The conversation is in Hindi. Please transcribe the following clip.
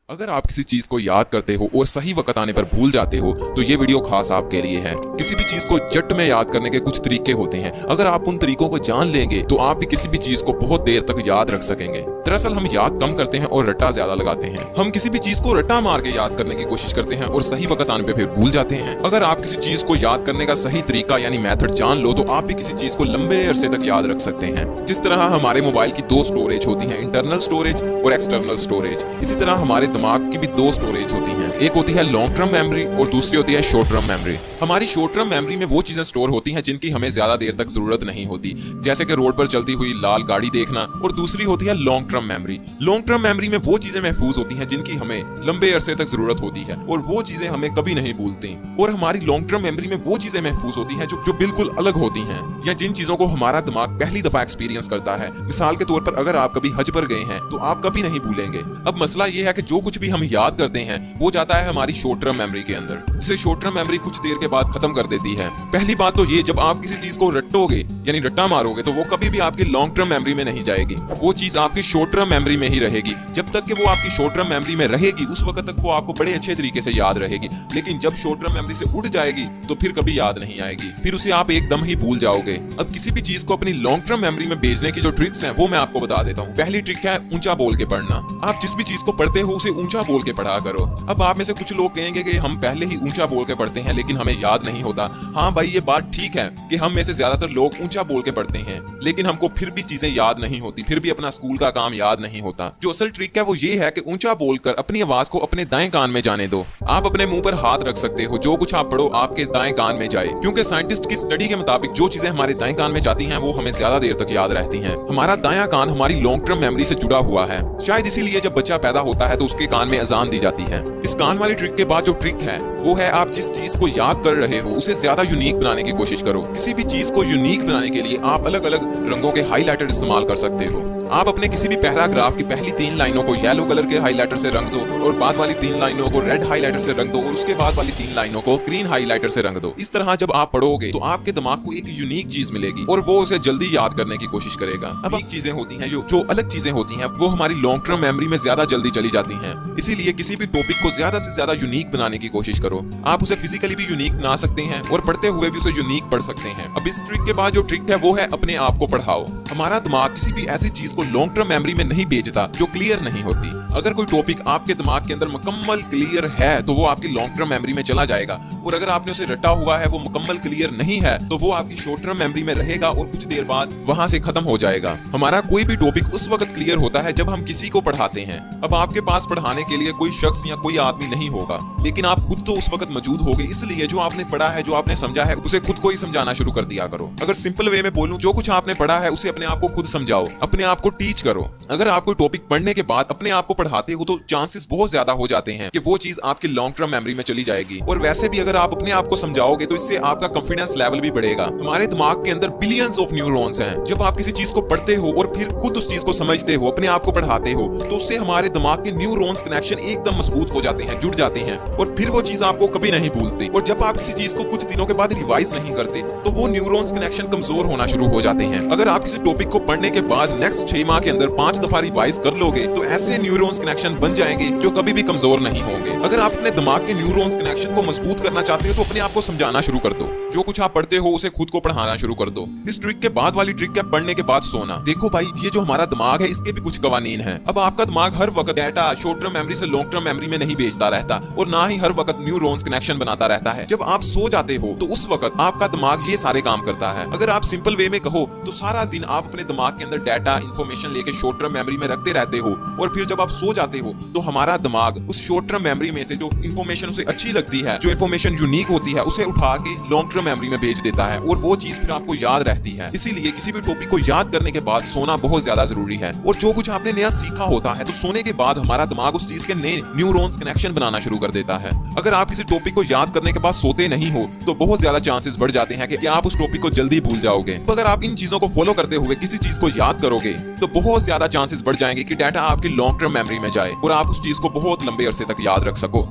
अगर आप किसी चीज को याद करते हो और सही वक्त आने पर भूल जाते हो तो ये वीडियो खास आपके लिए है। किसी भी चीज को झट में याद करने के कुछ तरीके होते हैं। अगर आप उन तरीकों को जान लेंगे तो आप भी किसी भी चीज को बहुत देर तक याद रख सकेंगे। दरअसल हम याद कम करते हैं और रट्टा ज्यादा लगाते हैं। हम किसी भी चीज को रट्टा मार के याद करने की कोशिश करते हैं और सही वक्त आने पर फिर भूल जाते हैं। अगर आप किसी चीज को याद करने का सही तरीका यानी मेथड जान लो तो आप भी किसी चीज को लंबे अरसे तक याद रख सकते हैं। जिस तरह हमारे मोबाइल की दो स्टोरेज होती है, इंटरनल स्टोरेज और एक्सटर्नल स्टोरेज, इसी तरह हमारे दिमाग की भी दो स्टोरेज होती हैं। एक होती है लॉन्ग टर्म मेमोरी और दूसरी होती है शॉर्ट टर्म मेमोरी। हमारी शॉर्ट टर्म मेमोरी में वो चीजें स्टोर होती हैं जिनकी हमें ज्यादा देर तक जरूरत नहीं होती, जैसे कि रोड पर चलती हुई लाल गाड़ी देखना। और दूसरी होती है long term memory. Long term memory में वो चीजें महफूज होती हैं जिनकी हमें लंबे अरसे तक जरूरत होती है और वो चीजें हमें कभी नहीं भूलती। और हमारी लॉन्ग टर्म मेमोरी में वो चीजें महफूज होती हैं जो बिल्कुल अलग होती हैं या जिन चीजों को हमारा दिमाग पहली दफा एक्सपीरियंस करता है। मिसाल के तौर पर अगर आप कभी हज पर गए हैं तो आप कभी नहीं भूलेंगे। अब मसला ये है कि जो कुछ भी हम याद करते हैं वो जाता है हमारी शॉर्ट टर्म मेमोरी के अंदर, जिसे शॉर्ट टर्म मेमोरी कुछ देर के बाद खत्म कर देती है। पहली बात तो ये, जब आप किसी चीज को रटोगे यानी रट्टा मारोगे तो वो कभी भी आपकी लॉन्ग टर्म मेमोरी में नहीं जाएगी। वो चीज आपकी शॉर्ट टर्म मेमोरी में ही रहेगी। जब तक कि वो आपकी शॉर्ट टर्म मेमोरी में रहेगी उस वक्त तक वो आपको बड़े अच्छे तरीके से याद रहेगी। लेकिन जब शॉर्ट टर्म मेमोरी से उड़ जाएगी तो फिर कभी याद नहीं आएगी, फिर उसे आप एकदम ही भूल जाओगे। अब किसी भी चीज को अपनी लॉन्ग टर्म मेमोरी में भेजने की जो ट्रिक्स हैं वो मैं आपको बता देता हूँ। पहली ट्रिक है ऊंचा बोल के पढ़ना। आप जिस भी चीज को पढ़ते हो उसे ऊंचा बोल के पढ़ा करो। अब आप में से कुछ लोग कहेंगे कि हम पहले ही ऊंचा बोल के पढ़ते हैं लेकिन हमें याद नहीं होता। हाँ भाई, ये बात ठीक है कि हम में से ज्यादातर लोग ऊंचा बोल के पढ़ते हैं लेकिन हमको फिर भी चीजें याद नहीं होती, फिर भी अपना स्कूल का काम याद नहीं होता। जो असल ट्रिक है वो ये है कि ऊंचा बोलकर अपनी आवाज को अपने दाएं कान में जाने दो। आप अपने मुंह पर हाथ रख सकते हो, जो कुछ आप पढ़ो आपके दाएं कान में जाए, क्योंकि साइंटिस्ट की स्टडी के मुताबिक जो चीजें हमारे दाएं कान में जाती हैं वो हमें ज्यादा देर तक याद रहती हैं। हमारा दायां कान हमारी लॉन्ग टर्म मेमोरी से जुड़ा हुआ है। शायद इसीलिए जब बच्चा पैदा होता है तो उसके कान में अजान दी जाती है। इस कान वाली ट्रिक के बाद जो ट्रिक है वो है, आप जिस चीज को याद कर रहे हो उसे ज्यादा यूनिक बनाने की कोशिश करो। किसी भी चीज को यूनिक बनाने के लिए आप अलग अलग रंगों के हाइलाइटर इस्तेमाल कर सकते हो। आप अपने किसी भी पैराग्राफ की पहली 3 लाइनों को येलो कलर के हाइलाइटर से रंग दो और बाद वाली 3 लाइनों को रेड हाइलाइटर से रंग दो और उसके बाद वाली 3 लाइनों को ग्रीन हाइलाइटर से रंग दो। इस तरह जब आप पढ़ोगे तो आपके दिमाग को एक यूनिक चीज मिलेगी और वो उसे जल्दी याद करने की कोशिश करेगा। अब एक चीजें होती हैं जो अलग चीजें होती हैं वो हमारी लॉन्ग टर्म मेमोरी में ज्यादा जल्दी चली जाती हैं। इसीलिए किसी भी टॉपिक को ज्यादा से ज्यादा यूनिक बनाने की कोशिश करो। आप उसे फिजिकली भी यूनिक बना सकते हैं और पढ़ते हुए भी उसे यूनिक पढ़ सकते हैं। अब इस ट्रिक के बाद जो ट्रिक है वो है अपने आप को पढ़ाओ। हमारा दिमाग किसी भी ऐसी चीज को लॉन्ग टर्म मेमोरी में नहीं भेजता जो क्लियर नहीं होती। अगर कोई टॉपिक आपके दिमाग के अंदर मुकम्मल क्लियर है तो वो आपकी लॉन्ग टर्म मेमोरी में चला जाएगा, और अगर आपने उसे रटा हुआ है वो मुकम्मल क्लियर नहीं है तो वो आपकी शॉर्ट टर्म मेमोरी में रहेगा और कुछ देर बाद वहां से खत्म हो जाएगा। हमारा कोई भी टॉपिक उस वक्त क्लियर होता है जब हम किसी को पढ़ाते हैं। अब आपके पास पढ़ाने के लिए कोई शख्स या कोई आदमी नहीं होगा लेकिन आप खुद तो उस वक्त मौजूद होगे, इसलिए जो आपने पढ़ा है, जो आपने समझा है, उसे खुद को ही समझाना शुरू कर दिया करो। अगर सिंपल वे में बोलूं, जो कुछ आपने पढ़ा है उसे अपने आप को खुद समझाओ, अपने आप को टीच करो। अगर आप कोई टॉपिक पढ़ने के बाद अपने आप को पढ़ाते हो तो चांसेस बहुत ज्यादा हो जाते हैं कि वो चीज आपकी लॉन्ग टर्म मेमोरी में चली जाएगी। और वैसे भी अगर आप अपने आप को समझाओगे तो इससे आपका कॉन्फिडेंस लेवल भी बढ़ेगा। हमारे दिमाग के अंदर बिलियंस ऑफ न्यूरॉन्स हैं। जब आप किसी चीज को पढ़ते हो और फिर खुद उस चीज को समझते हो, अपने आप को पढ़ाते हो, तो उससे हमारे दिमाग के न्यूरॉन्स कनेक्शन एकदम मजबूत हो जाते हैं, जुड़ जाते हैं और फिर वो चीज आपको कभी नहीं भूलती। और जब आप किसी चीज को कुछ दिनों के बाद रिवाइज नहीं करते तो वो न्यूरॉन्स कनेक्शन कमजोर होना शुरू हो जाते हैं। अगर आप किसी टॉपिक को पढ़ने के बाद नेक्स्ट 6 माह के अंदर 5 दफा रिवाइज कर लोगे तो ऐसे न्यूरॉन्स कनेक्शन बन जाएंगे जो कभी भी कमजोर नहीं होंगे। अगर आप अपने दिमाग के न्यूरॉन्स कनेक्शन को मजबूत करना चाहते हो तो अपने आप को समझाना शुरू कर दो। जो कुछ आप पढ़ते हो उसे खुद को पढ़ाना शुरू कर दो। इस ट्रिक के बाद वाली ट्रिक है पढ़ने के बाद सोना। देखो भाई, ये जो हमारा दिमाग है इसके भी कुछ कवानीन है। अब आपका दिमाग हर वक्त डेटा शॉर्ट टर्म मेमोरी से लॉन्ग टर्म मेमोरी में नहीं भेजता रहता और ना ही हर वक्त न्यूरॉन्स कनेक्शन बनाता रहता है। जब आप सो जाते हो तो उस वक्त आपका दिमाग ये सारे काम करता है। अगर आप सिंपल वे में कहो तो सारा दिन आप अपने दिमाग के अंदर डेटा इंफॉर्मेशन लेके शॉर्ट टर्म मेमोरी में रखते रहते हो और फिर जब आप सो जाते हो तो हमारा दिमाग उस शॉर्ट टर्म मेमोरी में से जो इंफॉर्मेशन उसे अच्छी लगती है, जो इंफॉर्मेशन यूनिक होती है, उसे उठा के लॉन्ग टर्म मेमोरी में भेज देता है और वो चीज फिर आपको याद रहती है। इसीलिए किसी भी टॉपिक को याद करने के बाद सोना बहुत ज्यादा जरूरी है। और जो कुछ आपने नया सीखा होता है तो सोने के बाद हमारा दिमाग उस चीज के नए न्यूरॉन्स कनेक्शन बनाना शुरू कर देता है। अगर आप किसी टॉपिक को याद करने के बाद सोते नहीं हो तो बहुत ज्यादा चांसेस बढ़ जाते हैं कि आप उस टॉपिक को जल्दी भूल जाओगे। तो अगर आप इन चीजों को फॉलो करते हुए किसी चीज को याद करोगे तो बहुत ज्यादा चांसेस बढ़ जाएंगे कि डाटा आपकी लॉन्ग टर्म मेमोरी में जाए और आप उस चीज को बहुत लंबे अरसे तक याद रख सको।